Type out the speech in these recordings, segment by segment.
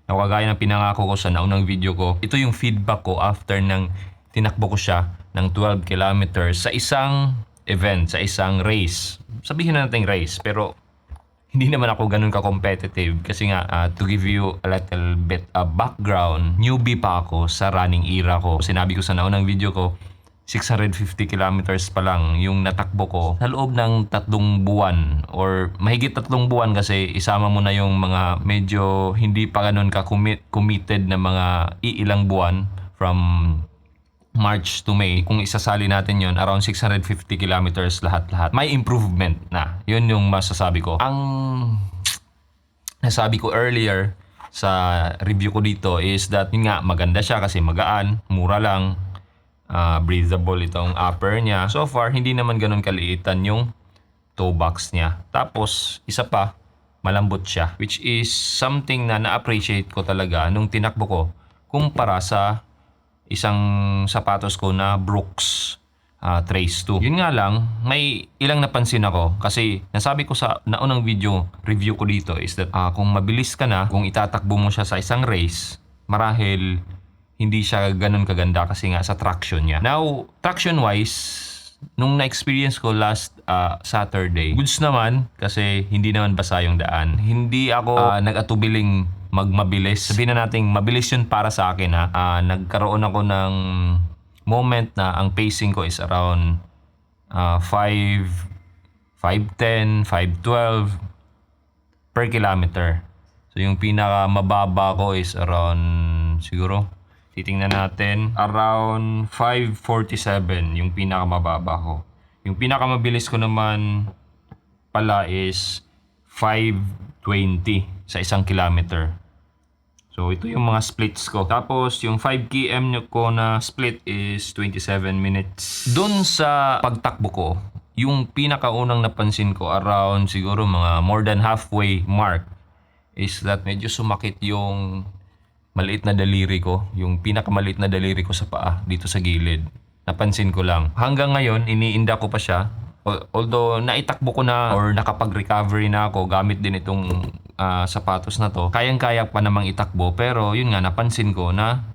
Na kagaya ng pinangako ko sa naunang video ko, ito yung feedback ko after ng tinakbo ko siya ng 12 kilometers sa isang event, sa isang race. Sabihin na natin race, pero hindi naman ako ganun ka-competitive kasi nga to give you a little bit background, newbie pa ako sa running era ko. Sinabi ko sa naunang video ko, 650 kilometers pa lang yung natakbo ko sa loob ng 3 buwan or mahigit 3 buwan kasi isama mo na yung mga medyo hindi pa ganun ka-committed na mga iilang buwan from March to May. Kung isasali natin yon, around 650 kilometers lahat-lahat. May improvement na. Yun yung masasabi ko. Ang nasabi ko earlier sa review ko dito is that yun nga, maganda siya kasi magaan, mura lang, breathable itong upper niya. So far, hindi naman ganun kaliitan yung toe box niya. Tapos, isa pa, malambot siya. Which is something na na-appreciate ko talaga nung tinakbo ko kumpara sa isang sapatos ko na Brooks Trace 2. Yun nga lang, may ilang napansin ako kasi nasabi ko sa naunang video review ko dito is that kung mabilis ka na, kung itatakbo mo siya sa isang race, marahil hindi siya ganun kaganda kasi nga sa traction niya. Now, traction wise, nung na-experience ko last Saturday, goods naman kasi hindi naman basa yung daan. Hindi ako nag-atubiling magmabilis. Sabihin na natin, mabilis yun para sa akin ha. Nagkaroon ako ng moment na ang pacing ko is around 5:10, 5:12 per kilometer. So yung pinaka mababa ko is around siguro titingnan natin around 5:47 yung pinaka mababa ko. Yung pinaka mabilis ko naman pala is 5:20 sa 1 kilometer. So ito yung mga splits ko. Tapos yung 5 km ko na split is 27 minutes. Doon sa pagtakbo ko, yung pinakaunang napansin ko around siguro mga more than halfway mark is that medyo sumakit yung maliit na daliri ko. Yung pinakamaliit na daliri ko sa paa dito sa gilid. Napansin ko lang. Hanggang ngayon, iniinda ko pa siya. Although naitakbo ko na or nakapag-recovery na ako gamit din itong sapatos na to, kayang-kaya pa namang itakbo pero yun nga napansin ko na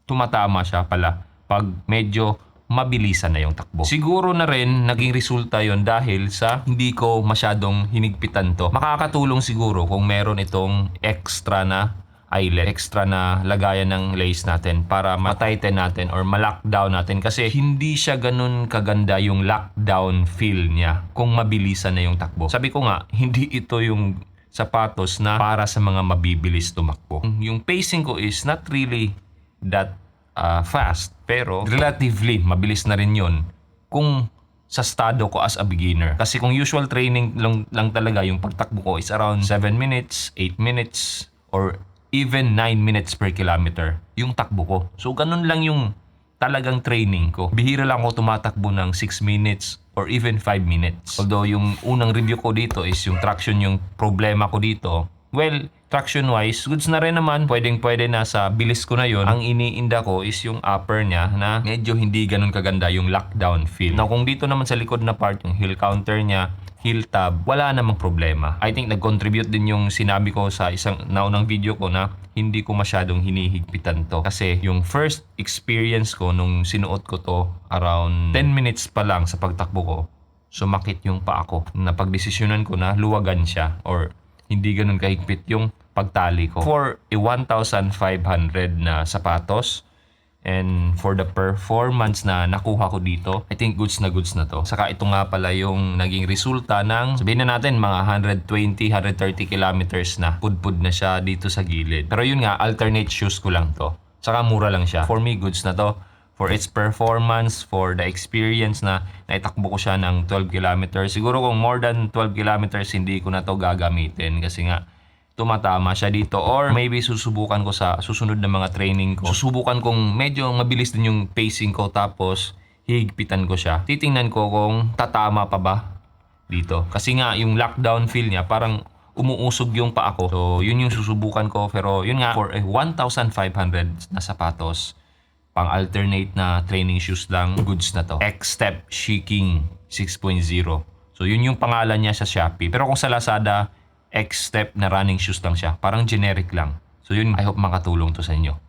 tumatama siya pala pag medyo mabilisan na yung takbo. Siguro na rin naging resulta yon dahil sa hindi ko masyadong hinigpitan to. Makakatulong siguro kung meron itong extra na eyelet, extra na lagayan ng lace natin para ma-tighten natin or ma-lockdown natin kasi hindi siya ganun kaganda yung lockdown feel niya kung mabilisan na yung takbo. Sabi ko nga, hindi ito yung sapatos na para sa mga mabibilis tumakbo. Yung pacing ko is not really that fast pero relatively mabilis na rin yun kung sa estado ko as a beginner. Kasi kung usual training lang talaga yung pagtakbo ko is around 7 minutes, 8 minutes, or even 9 minutes per kilometer yung takbo ko. So ganun lang yung talagang training ko. Bihira lang ako tumatakbo ng 6 minutes or even 5 minutes. Although yung unang review ko dito is yung traction yung problema ko dito. Well, traction wise, goods na rin naman. Pwedeng-pwede na sa bilis ko na yon. Ang iniinda ko is yung upper niya na medyo hindi ganun kaganda yung lockdown feel. Now kung dito naman sa likod na part, yung heel counter niya, heel tab, wala namang problema. I think nag-contribute din yung sinabi ko sa isang naunang video ko na hindi ko masyadong hinihigpitan to. Kasi yung first experience ko nung sinuot ko to around 10 minutes pa lang sa pagtakbo ko, sumakit yung paa ko. Napagdesisyonan ko na luwagan siya or hindi ganun kahigpit yung pagtali ko. For a 1,500 na sapatos, and for the performance na nakuha ko dito, I think goods na to. Saka ito nga pala yung naging resulta ng, sabihin na natin, mga 120, 130 kilometers na. Pudpud na siya dito sa gilid. Pero yun nga, alternate shoes ko lang to. Saka mura lang siya. For me, goods na to. For its performance, for the experience na naitakbo ko siya ng 12 kilometers. Siguro kung more than 12 kilometers, hindi ko na to gagamitin. Kasi nga, tumatama siya dito or maybe susubukan ko sa susunod na mga training ko. Susubukan kong medyo mabilis din yung pacing ko tapos hihigpitan ko siya. Titingnan ko kung tatama pa ba dito. Kasi nga yung lockdown feel niya parang umuusog yung paa ko. So yun yung susubukan ko pero yun nga for 1,500 na sapatos pang alternate na training shoes lang, goods na to. X-Step Sheaking 6.0. So yun yung pangalan niya sa Shopee. Pero kung sa Lazada, X-Step na running shoes lang siya. Parang generic lang. So yun, I hope makatulong to sa inyo.